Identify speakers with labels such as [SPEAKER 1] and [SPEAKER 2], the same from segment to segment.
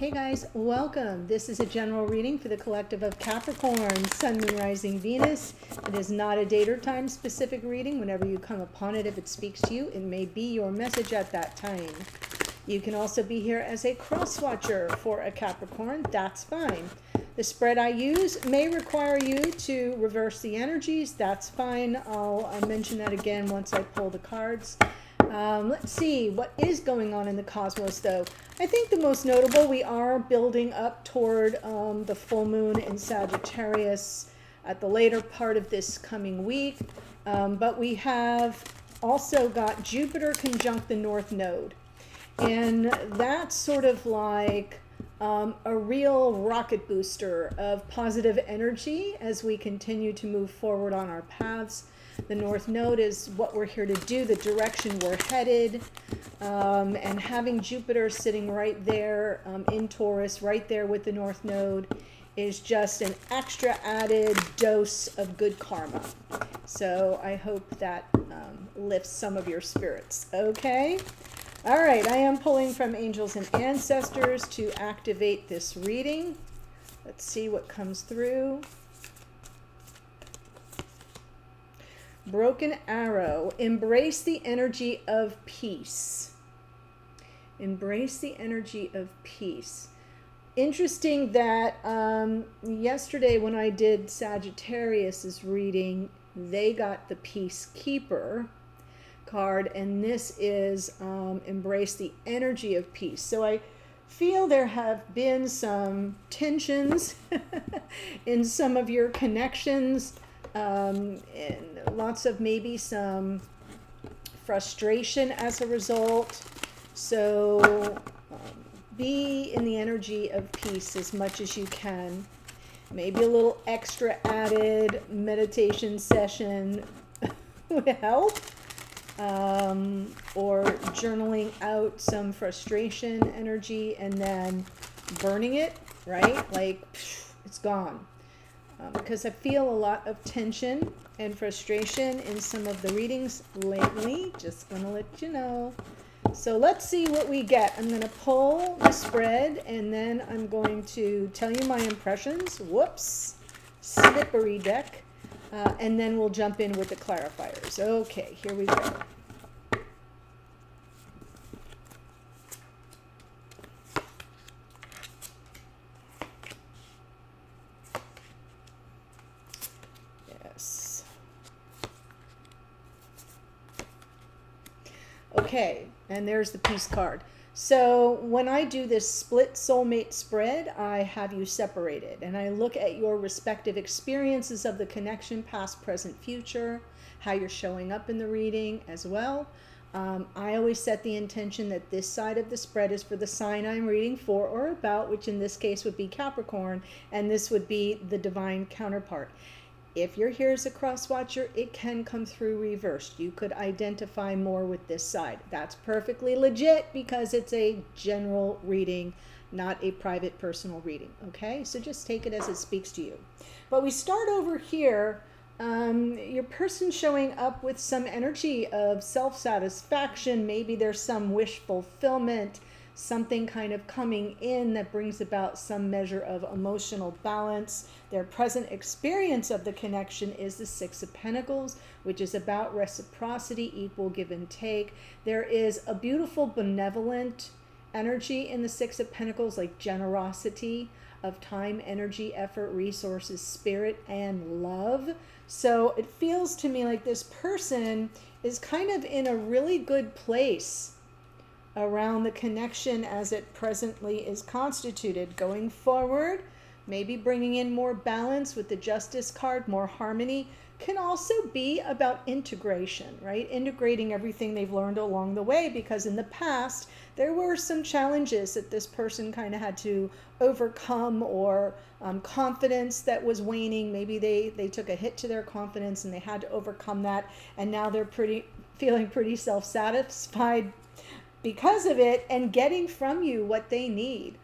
[SPEAKER 1] Hey guys, welcome. This is a general reading for the collective of Capricorn, Sun, Moon, Rising, Venus. It is not a date or time specific reading. Whenever you come upon it, if it speaks to you, it may be your message at that time. You can also be here as a cross watcher for a Capricorn. That's fine. The spread I use may require you to reverse the energies. That's fine. I'll mention that again once I pull the cards. Let's see what is going on in the cosmos, though. I think the most notable, we are building up toward the full moon in Sagittarius at the later part of this coming week. But we have also got Jupiter conjunct the North Node. And that's sort of like a real rocket booster of positive energy as we continue to move forward on our paths. The North Node is what we're here to do, the direction we're headed, and having Jupiter sitting right there in Taurus, right there with the North Node, is just an extra added dose of good karma. So I hope that lifts some of your spirits, okay? All right, I am pulling from Angels and Ancestors to activate this reading. Let's see what comes through. Broken Arrow, embrace the energy of peace. Embrace the energy of peace. Interesting that yesterday when I did Sagittarius's reading, they got the Peacekeeper card, and this is embrace the energy of peace. So I feel there have been some tensions in some of your connections. And lots of maybe some frustration as a result. So be in the energy of peace as much as you can. Maybe a little extra added meditation session would help. Or journaling out some frustration energy and then burning it, right? Like, it's gone. Because I feel a lot of tension and frustration in some of the readings lately. Just going to let you know. So let's see what we get. I'm going to pull the spread and then I'm going to tell you my impressions. Whoops. Slippery deck. And then we'll jump in with the clarifiers. Okay, here we go. Okay, and there's the peace card. So when I do this split soulmate spread, I have you separated and I look at your respective experiences of the connection, past, present, future, how you're showing up in the reading as well. I always set the intention that this side of the spread is for the sign I'm reading for or about, which in this case would be Capricorn, and this would be the divine counterpart. If you're here as a cross watcher, it can come through reversed. You could identify more with this side. That's perfectly legit because it's a general reading, not a private personal reading. Okay, so just take it as it speaks to you. But we start over here. Your person showing up with some energy of self-satisfaction. Maybe there's some wish fulfillment, something kind of coming in that brings about some measure of emotional balance. Their present experience of the connection is the Six of Pentacles, which is about reciprocity, equal give and take. There is a beautiful benevolent energy in the Six of Pentacles, like generosity of time, energy, effort, resources, spirit, and love. So it feels to me like this person is kind of in a really good place around the connection as it presently is constituted. Going forward, maybe bringing in more balance with the Justice card, more harmony, can also be about integration, right? Integrating everything they've learned along the way, because in the past, there were some challenges that this person kind of had to overcome, or confidence that was waning. Maybe they took a hit to their confidence and they had to overcome that, and now they're feeling pretty self-satisfied because of it and getting from you what they need.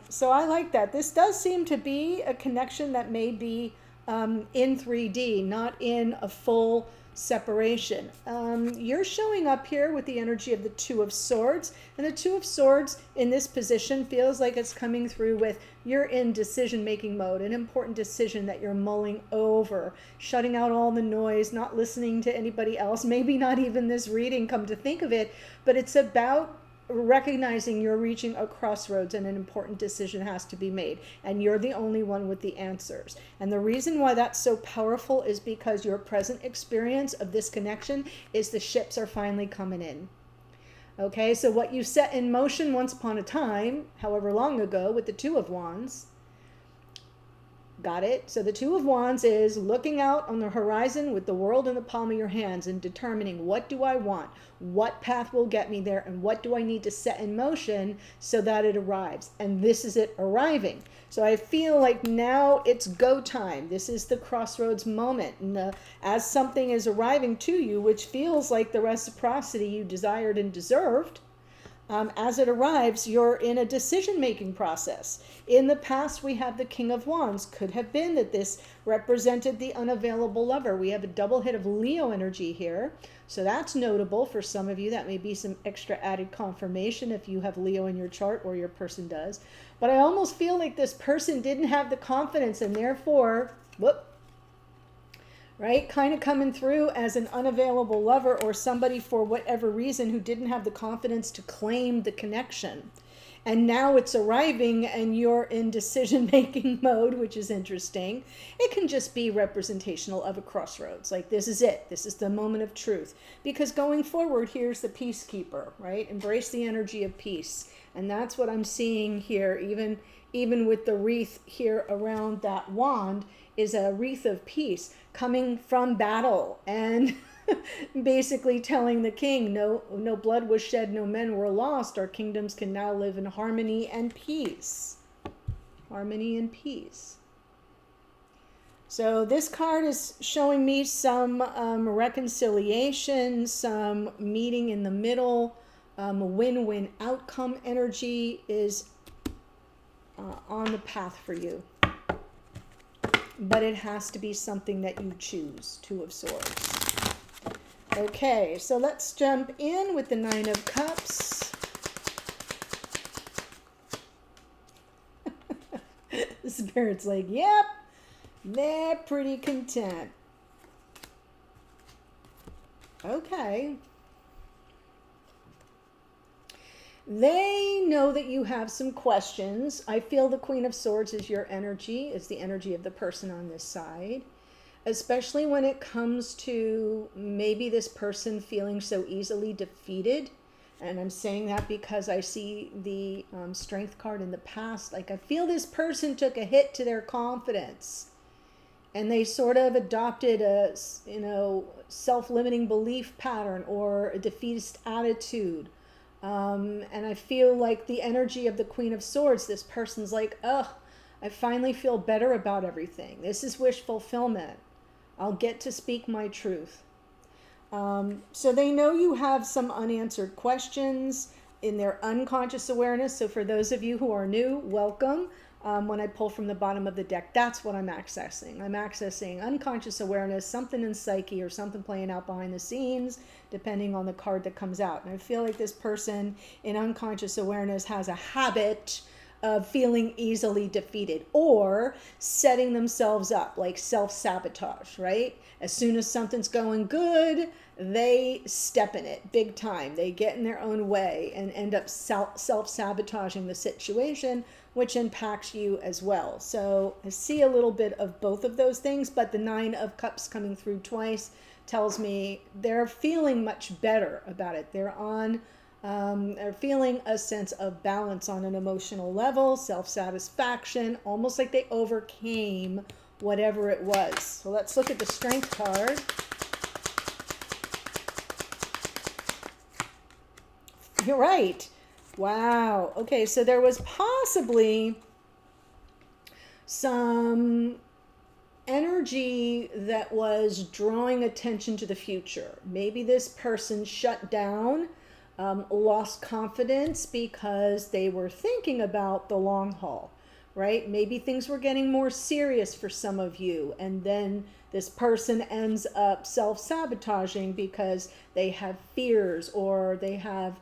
[SPEAKER 1] So I like that. This does seem to be a connection that may be in 3D, not in a full separation. You're showing up here with the energy of the Two of Swords, and the Two of Swords in this position feels like it's coming through with you're in decision-making mode, an important decision that you're mulling over, shutting out all the noise, not listening to anybody else, maybe not even this reading, come to think of it, but it's about recognizing you're reaching a crossroads and an important decision has to be made, and you're the only one with the answers. And the reason why that's so powerful is because your present experience of this connection is the ships are finally coming in. Okay, so what you set in motion once upon a time, however long ago, with the Two of Wands. Got it? So the Two of Wands is looking out on the horizon with the world in the palm of your hands and determining, what do I want? What path will get me there? And what do I need to set in motion so that it arrives? And this is it arriving. So I feel like now it's go time. This is the crossroads moment. And as something is arriving to you, which feels like the reciprocity you desired and deserved, as it arrives, you're in a decision-making process. In the past, we have the King of Wands. Could have been that this represented the unavailable lover. We have a double hit of Leo energy here. So that's notable for some of you. That may be some extra added confirmation if you have Leo in your chart or your person does. But I almost feel like this person didn't have the confidence and therefore, right? Kind of coming through as an unavailable lover or somebody for whatever reason who didn't have the confidence to claim the connection. And now it's arriving and you're in decision-making mode, which is interesting. It can just be representational of a crossroads. Like, this is it. This is the moment of truth. Because going forward, here's the peacekeeper, right? Embrace the energy of peace. And that's what I'm seeing here, even with the wreath here around that wand, is a wreath of peace coming from battle and basically telling the king, no blood was shed, no men were lost. Our kingdoms can now live in harmony and peace. Harmony and peace. So this card is showing me some reconciliation, some meeting in the middle, win-win outcome energy is on the path for you. But it has to be something that you choose. Two of Swords. Okay, so let's jump in with the Nine of Cups. The Spirit's like, yep, they're pretty content. Okay. They know that you have some questions. I feel the Queen of Swords is your energy, is the energy of the person on this side. Especially when it comes to maybe this person feeling so easily defeated. And I'm saying that because I see the Strength card in the past. Like, I feel this person took a hit to their confidence. And they sort of adopted a, self-limiting belief pattern or a defeatist attitude. And I feel like the energy of the Queen of Swords, this person's like, I finally feel better about everything. This is wish fulfillment. I'll get to speak my truth. So they know you have some unanswered questions in their unconscious awareness. So for those of you who are new, welcome. When I pull from the bottom of the deck, that's what I'm accessing. I'm accessing unconscious awareness, something in psyche or something playing out behind the scenes, depending on the card that comes out. And I feel like this person in unconscious awareness has a habit of feeling easily defeated or setting themselves up, like self-sabotage, right? As soon as something's going good, they step in it big time. They get in their own way and end up self-sabotaging the situation, which impacts you as well. So I see a little bit of both of those things, but the Nine of Cups coming through twice tells me they're feeling much better about it. They're feeling a sense of balance on an emotional level, self-satisfaction, almost like they overcame whatever it was. So let's look at the Strength card. You're right. Wow. Okay, so there was possibly some energy that was drawing attention to the future. Maybe this person shut down, lost confidence because they were thinking about the long haul, right? Maybe things were getting more serious for some of you, and then this person ends up self-sabotaging because they have fears, or they have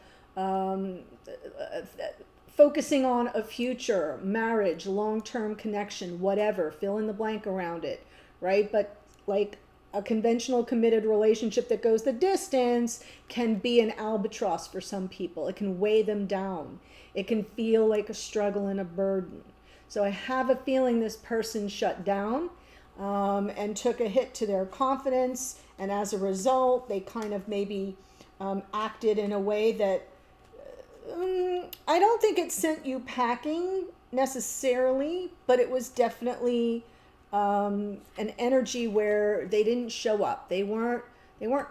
[SPEAKER 1] focusing on a future, marriage, long-term connection, whatever, fill in the blank around it, right? But like a conventional committed relationship that goes the distance can be an albatross for some people. It can weigh them down. It can feel like a struggle and a burden. So I have a feeling this person shut down and took a hit to their confidence, and as a result, they kind of maybe acted in a way that I don't think it sent you packing necessarily, but it was definitely an energy where they didn't show up. They weren't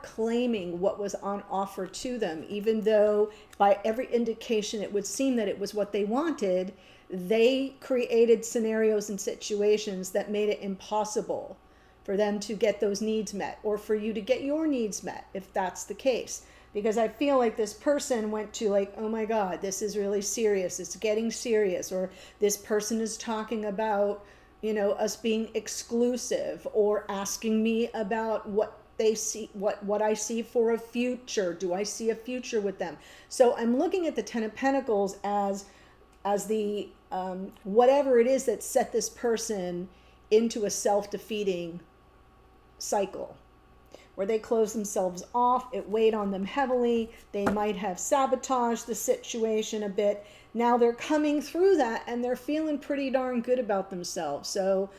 [SPEAKER 1] claiming what was on offer to them, even though by every indication it would seem that it was what they wanted. They created scenarios and situations that made it impossible for them to get those needs met, or for you to get your needs met, if that's the case. Because I feel like this person went to like, oh my God, this is really serious. It's getting serious. Or this person is talking about, us being exclusive, or asking me about what they see, what I see for a future. Do I see a future with them? So I'm looking at the Ten of Pentacles as the whatever it is that set this person into a self-defeating cycle, where they closed themselves off. It weighed on them heavily. They might have sabotaged the situation a bit. Now they're coming through that, and they're feeling pretty darn good about themselves. So,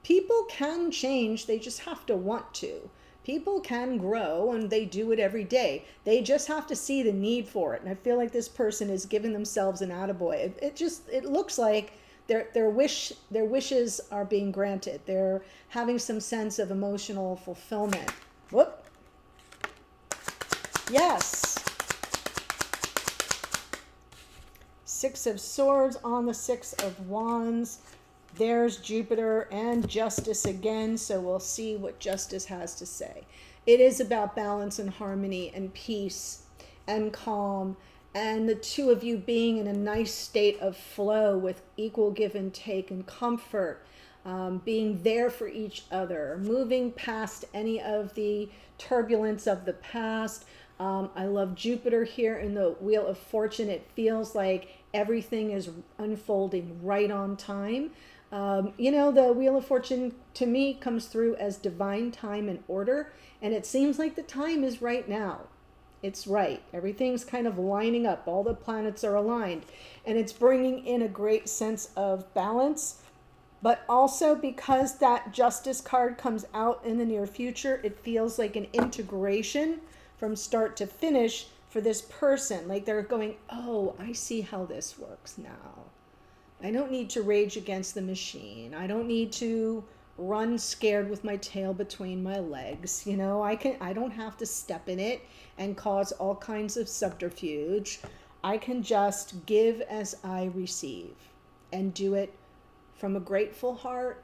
[SPEAKER 1] people can change. They just have to want to. People can grow, and they do it every day. They just have to see the need for it. And I feel like this person is giving themselves an attaboy. It looks like their wishes are being granted. They're having some sense of emotional fulfillment. Whoop. Yes. Six of Swords on the Six of Wands. There's Jupiter and Justice again, so we'll see what Justice has to say. It is about balance and harmony and peace and calm, and the two of you being in a nice state of flow with equal give and take and comfort, being there for each other, moving past any of the turbulence of the past. I love Jupiter here in the Wheel of Fortune. It feels like everything is unfolding right on time. The Wheel of Fortune to me comes through as divine time and order, and it seems like the time is right now. It's right. Everything's kind of lining up. All the planets are aligned, and it's bringing in a great sense of balance. But also, because that Justice card comes out in the near future, it feels like an integration from start to finish for this person. Like they're going, oh, I see how this works now. I don't need to rage against the machine. I don't need to run scared with my tail between my legs. I don't have to step in it and cause all kinds of subterfuge. I can just give as I receive, and do it from a grateful heart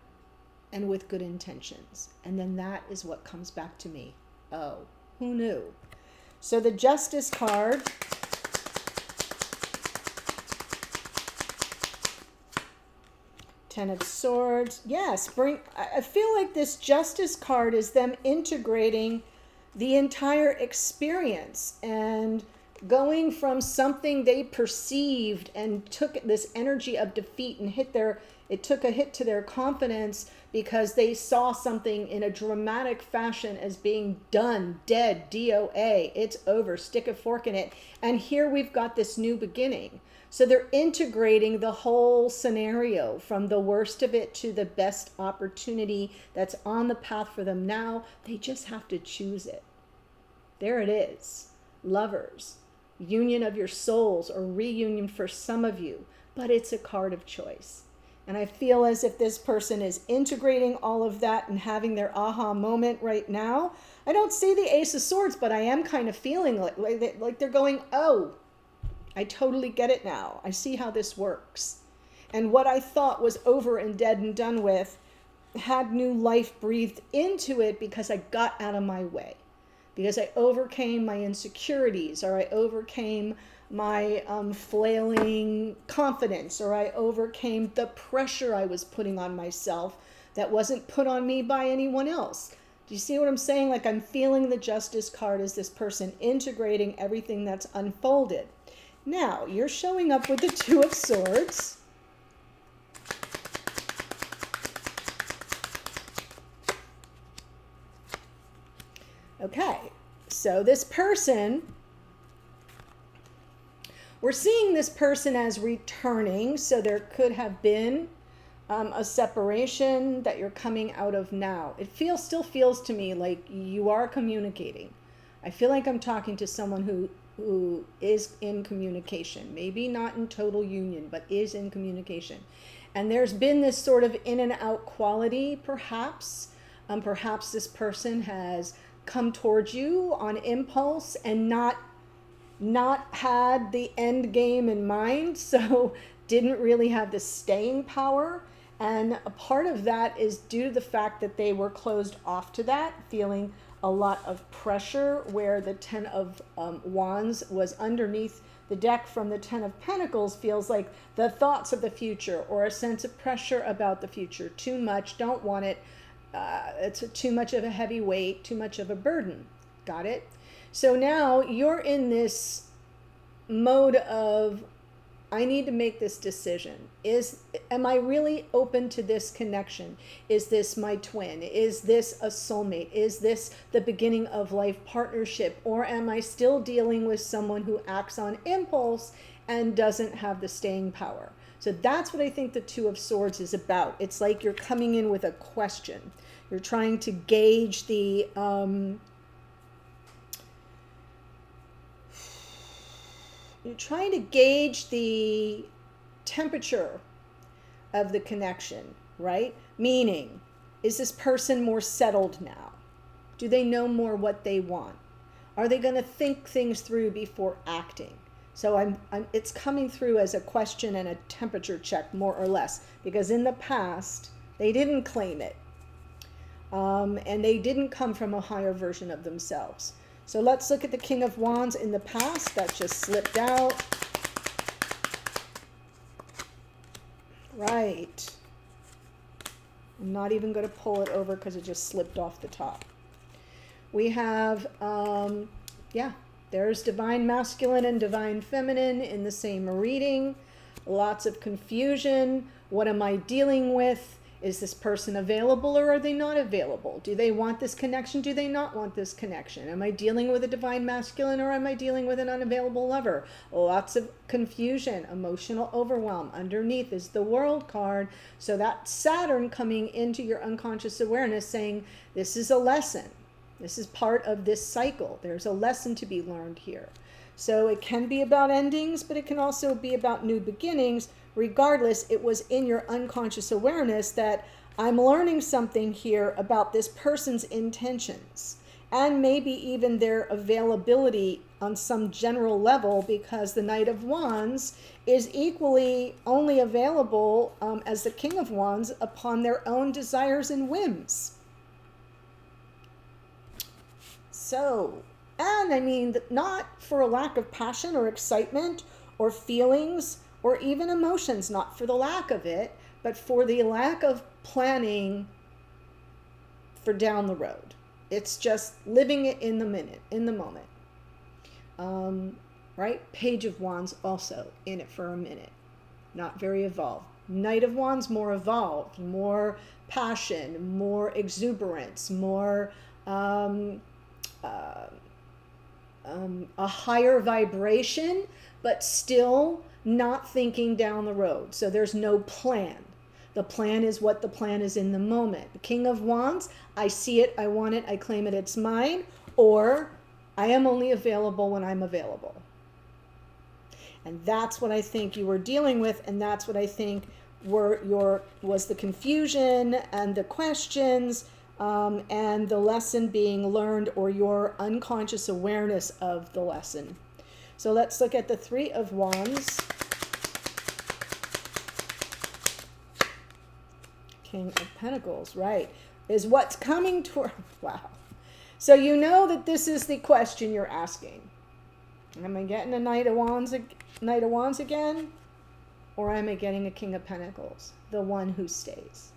[SPEAKER 1] and with good intentions. And then that is what comes back to me. Oh, who knew? So the Justice card, Ten of Swords. Yes, I feel like this Justice card is them integrating the entire experience and going from something they perceived and took this energy of defeat and it took a hit to their confidence because they saw something in a dramatic fashion as being done, dead, DOA, it's over, stick a fork in it. And here we've got this new beginning. So they're integrating the whole scenario from the worst of it to the best opportunity that's on the path for them now. They just have to choose it. There it is. Lovers, union of your souls, or reunion for some of you, but it's a card of choice. And I feel as if this person is integrating all of that and having their aha moment right now. I don't see the Ace of Swords, but I am kind of feeling like they're going, oh, I totally get it now. I see how this works. And what I thought was over and dead and done with had new life breathed into it because I got out of my way. Because I overcame my insecurities, or I overcame my flailing confidence, or I overcame the pressure I was putting on myself that wasn't put on me by anyone else. Do you see what I'm saying? Like, I'm feeling the Justice card as this person integrating everything that's unfolded. Now, you're showing up with the Two of Swords. Okay, so this person, we're seeing this person as returning, so there could have been a separation that you're coming out of now. It still feels to me like you are communicating. I feel like I'm talking to someone who is in communication, maybe not in total union, but is in communication. And there's been this sort of in and out quality, perhaps. Perhaps this person has come towards you on impulse and not had the end game in mind, so didn't really have the staying power. And a part of that is due to the fact that they were closed off to that, feeling a lot of pressure, where the Ten of Wands was underneath the deck from the Ten of Pentacles. Feels like the thoughts of the future, or a sense of pressure about the future. Too much, don't want it. It's too much of a heavy weight, too much of a burden. Got it? So now you're in this mode of, I need to make this decision. Am I really open to this connection? Is this my twin? Is this a soulmate? Is this the beginning of life partnership? Or am I still dealing with someone who acts on impulse and doesn't have the staying power? So that's what I think the Two of Swords is about. It's like you're coming in with a question. You're trying to gauge the temperature of the connection, right? Meaning, is this person more settled now? Do they know more what they want? Are they going to think things through before acting? So it's coming through as a question and a temperature check, more or less, because in the past, they didn't claim it. And they didn't come from a higher version of themselves. So let's look at the King of Wands in the past. That just slipped out. Right. I'm not even going to pull it over because it just slipped off the top. We have, there's divine masculine and divine feminine in the same reading. Lots of confusion. What am I dealing with? Is this person available, or are they not available? Do they want this connection? Do they not want this connection? Am I dealing with a divine masculine, or am I dealing with an unavailable lover? Lots of confusion, emotional overwhelm. Underneath is the World card. So that's Saturn coming into your unconscious awareness saying, this is a lesson. This is part of this cycle. There's a lesson to be learned here. So it can be about endings, but it can also be about new beginnings. Regardless, it was in your unconscious awareness that I'm learning something here about this person's intentions, and maybe even their availability on some general level, because the Knight of Wands is equally only available as the King of Wands upon their own desires and whims. So, and I mean, not for a lack of passion or excitement or feelings or even emotions, not for the lack of it, but for the lack of planning for down the road. It's just living it in the minute, in the moment. Right? Page of Wands also in it for a minute. Not very evolved. Knight of Wands more evolved, more passion, more exuberance, more a higher vibration, but still not thinking down the road. So there's no plan. The plan is what the plan is in the moment. The King of Wands, I see it, I want it, I claim it, it's mine, or I am only available when I'm available. And that's what I think you were dealing with, and that's what I think was the confusion and the questions, and the lesson being learned, or your unconscious awareness of the lesson. So let's look at the Three of Wands. King of Pentacles, right, is what's coming toward, wow. So you know that this is the question you're asking. Am I getting a Knight of Wands again? Or am I getting a King of Pentacles? The one who stays.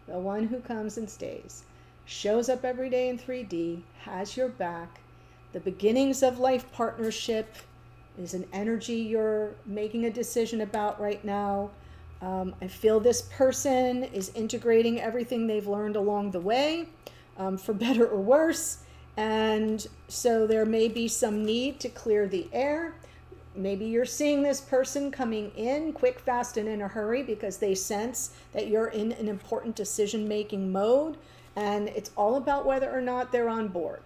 [SPEAKER 1] The one who comes and stays. Shows up every day in 3D, has your back. The beginnings of life partnership is an energy you're making a decision about right now. I feel this person is integrating everything they've learned along the way, for better or worse. And so there may be some need to clear the air. Maybe you're seeing this person coming in quick, fast, and in a hurry because they sense that you're in an important decision-making mode. And it's all about whether or not they're on board.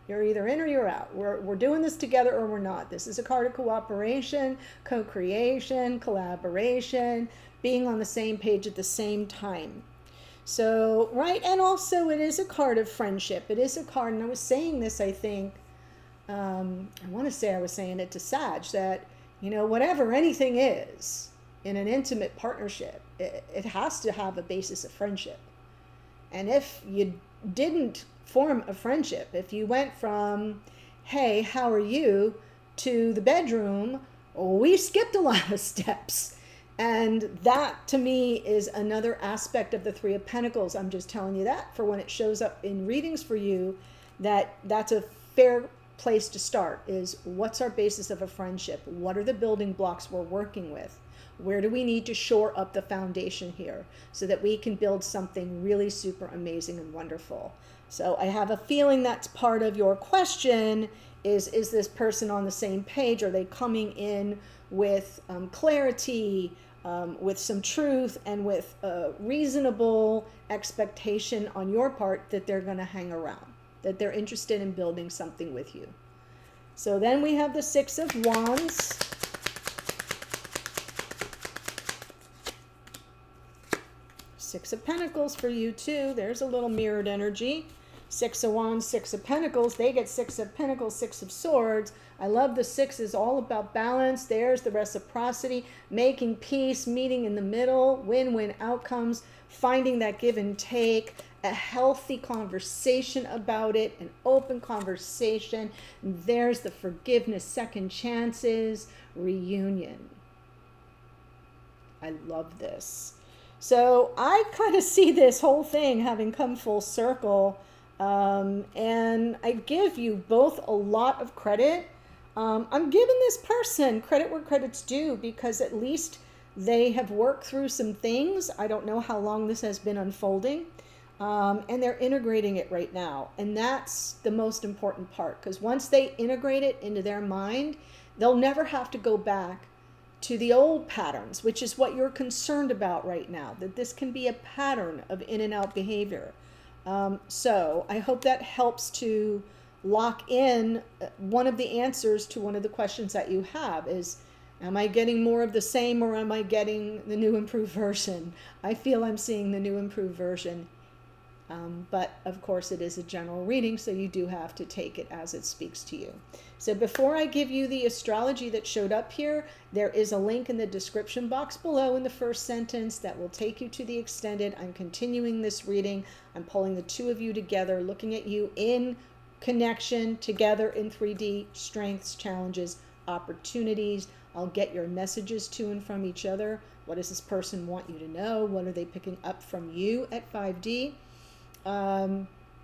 [SPEAKER 1] You're either in or you're out. We're doing this together or we're not. This is a card of cooperation, co-creation, collaboration, being on the same page at the same time. So, right, and also it is a card of friendship. It is a card, and I was saying this, I think, I want to say I was saying it to Sag, that, you know, whatever anything is in an intimate partnership, it has to have a basis of friendship. And if you didn't form a friendship, if you went from, hey, how are you, to the bedroom, we skipped a lot of steps. And that, to me, is another aspect of the Three of Pentacles. I'm just telling you that for when it shows up in readings for you, that's a fair place to start, is what's our basis of a friendship? What are the building blocks we're working with? Where do we need to shore up the foundation here so that we can build something really super amazing and wonderful? So I have a feeling that's part of your question is this person on the same page? Are they coming in with clarity, with some truth, and with a reasonable expectation on your part that they're going to hang around, that they're interested in building something with you? So then we have the Six of Wands. Six of Pentacles for you too. There's a little mirrored energy. Six of Wands, Six of Pentacles. They get Six of Pentacles, Six of Swords. I love the six is all about balance. There's the reciprocity, making peace, meeting in the middle, win-win outcomes, finding that give and take, a healthy conversation about it, an open conversation. There's the forgiveness, second chances, reunion. I love this. So I kind of see this whole thing having come full circle. And I give you both a lot of credit. I'm giving this person credit where credit's due, because at least they have worked through some things. I don't know how long this has been unfolding. And they're integrating it right now. And that's the most important part, because once they integrate it into their mind, they'll never have to go back to the old patterns, which is what you're concerned about right now, that this can be a pattern of in and out behavior. So I hope that helps to lock in one of the answers to one of the questions that you have is, am I getting more of the same, or am I getting the new improved version? I feel I'm seeing the new improved version. But of course it is a general reading, so you do have to take it as it speaks to you. So before I give you the astrology that showed up here, there is a link in the description box below in the first sentence that will take you to the extended. I'm continuing this reading. I'm pulling the two of you together, looking at you in connection, together in 3D, strengths, challenges, opportunities. I'll get your messages to and from each other. What does this person want you to know? What are they picking up from you at 5D?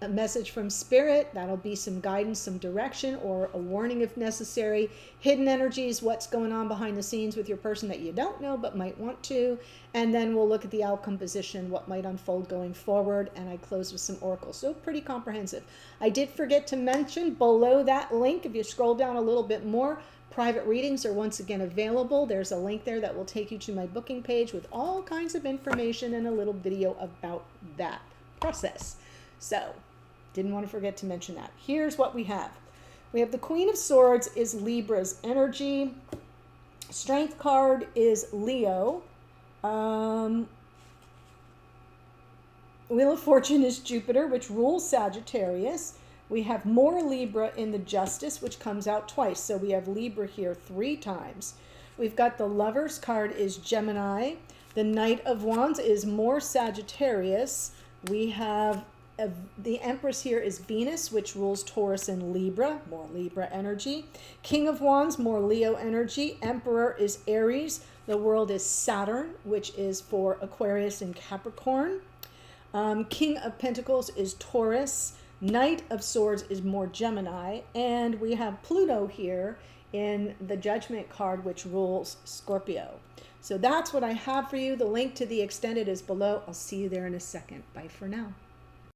[SPEAKER 1] A message from Spirit, that'll be some guidance, some direction, or a warning if necessary. Hidden energies, what's going on behind the scenes with your person that you don't know but might want to. And then we'll look at the outcome position, what might unfold going forward, and I close with some oracles. So pretty comprehensive. I did forget to mention below that link, if you scroll down a little bit more, private readings are once again available. There's a link there that will take you to my booking page with all kinds of information and a little video about that process. So, didn't want to forget to mention that. Here's what we have. We have the Queen of Swords is Libra's energy. Strength card is Leo. Wheel of Fortune is Jupiter, which rules Sagittarius. We have more Libra in the Justice, which comes out twice. So we have Libra here 3 times. We've got the Lovers card is Gemini. The Knight of Wands is more Sagittarius. We have the Empress here is Venus, which rules Taurus and Libra, more Libra energy. King of Wands, more Leo energy. Emperor is Aries. The World is Saturn, which is for Aquarius and Capricorn. King of Pentacles is Taurus. Knight of Swords is more Gemini. And we have Pluto here in the Judgment card, which rules Scorpio. So that's what I have for you. The link to the extended is below. I'll see you there in a second. Bye for now.